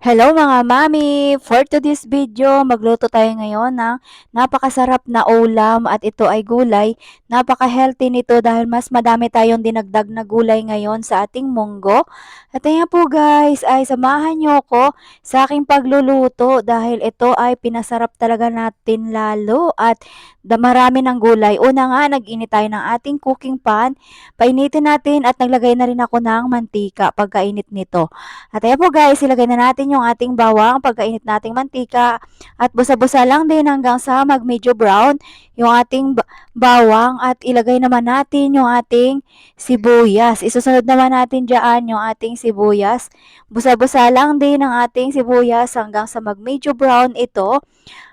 Hello mga mami! For today's video, magluto tayo ngayon ng napakasarap na ulam at ito ay gulay. Napaka-healthy nito dahil mas madami tayong dinagdag na gulay ngayon sa ating munggo. At ayan po guys, ay samahan nyo ko sa aking pagluluto dahil ito ay pinasarap talaga natin lalo at marami ng gulay. Una nga, nag-init tayo ng ating cooking pan. Painitin natin at naglagay na rin ako ng mantika pagkainit nito. At ayan po guys, ilagay na natin yung ating bawang, pagkainit nating mantika at busa-busa lang din hanggang sa mag-medyo brown yung ating bawang at ilagay naman natin yung ating sibuyas. Isusunod naman natin dyan yung ating sibuyas. Busa-busa lang din ang ating sibuyas hanggang sa mag-medyo brown ito.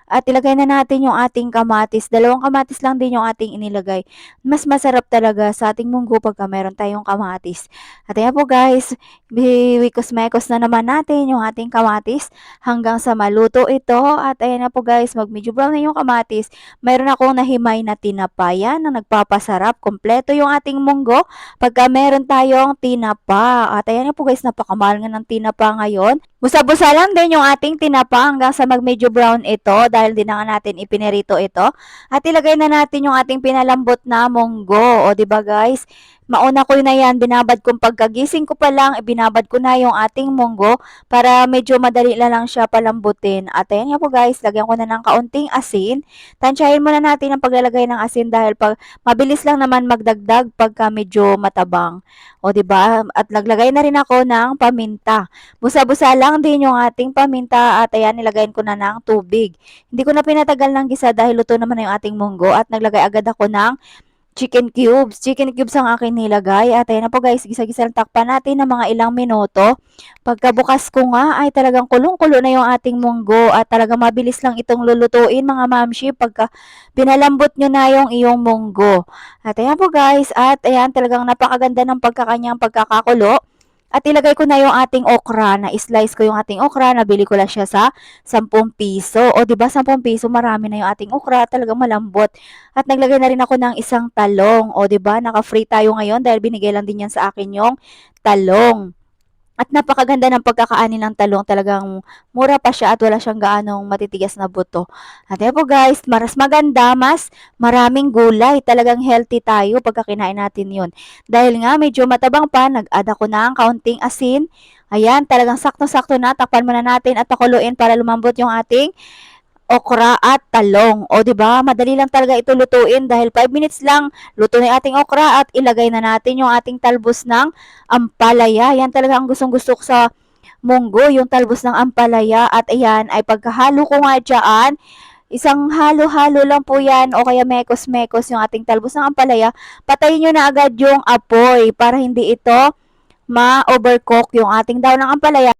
At ilagay na natin yung ating kamatis. Dalawang kamatis lang din yung ating inilagay. Mas masarap talaga sa ating munggo pagka meron tayong kamatis. At ayan po guys, biwikos-mekos na naman natin yung ating kamatis hanggang sa maluto ito. At ayan na po guys, mag-medyo brown na yung kamatis. Mayroon akong nahimay na tinapa. Yan na nagpapasarap. Kompleto yung ating munggo pagka meron tayong tinapa. At ayan na po guys, napakamahal nga ng tinapa ngayon. Busa-busa lang din yung ating tinapa hanggang sa mag-medyo brown ito dahil din na nga natin ipinirito ito. At ilagay na natin yung ating pinalambot na munggo. O, diba guys? Mauna ko na yan, binabad kong pagkagising ko pa lang, ibinabad ko na yung ating munggo para medyo madali na lang siya palambutin. At ayan nga po guys, lagyan ko na ng kaunting asin. Tansyahin muna natin ang paglalagay ng asin dahil mabilis lang naman magdagdag pagka medyo matabang. O diba? At naglagay na rin ako ng paminta. Busa-busa lang din yung ating paminta at ayan, nilagayin ko na ng tubig. Hindi ko na pinatagal ng gisa dahil luto naman na yung ating munggo at naglagay agad ako ng chicken cubes. Chicken cubes ang akin nilagay. At ayan na po guys, gisa-gisa lang takpan natin ng mga ilang minuto. Pagkabukas ko nga ay talagang kulong-kulo na yung ating munggo at talagang mabilis lang itong lulutuin mga mamshi pagka pinalambot nyo na yung iyong munggo. At ayan po guys, at ayan talagang napakaganda ng pagkakanyang pagkakakulo. At ilagay ko na yung ating okra, na slice ko yung ating okra, nabili ko lang siya sa 10 piso. O, diba, 10 piso, marami na yung ating okra, talagang malambot. At naglagay na rin ako ng isang talong. O, diba, naka-free tayo ngayon dahil binigay lang din yan sa akin yung talong. At napakaganda ng pagkakaani ng talong. Talagang mura pa siya at wala siyang gaanong matitigas na buto. At yan po guys, mas maganda, mas maraming gulay. Talagang healthy tayo pagka kinain natin yun. Dahil nga medyo matabang pa, nag-add ako ng kaunting asin. Ayan, talagang sakto-sakto na. Takpan muna natin at pakuluin para lumambot yung ating okra at talong. O, di ba? Madali lang talaga ito lutuin dahil 5 minutes lang luto na yung ating okra at ilagay na natin yung ating talbos ng ampalaya. Yan talaga ang gustong-gusto ko sa munggo, yung talbos ng ampalaya. At ayan, ay pagkahalo ko nga dyan, isang halo-halo lang po yan o kaya mekos-mekos yung ating talbos ng ampalaya. Patayin nyo na agad yung apoy para hindi ito ma-overcook yung ating daw ng ampalaya.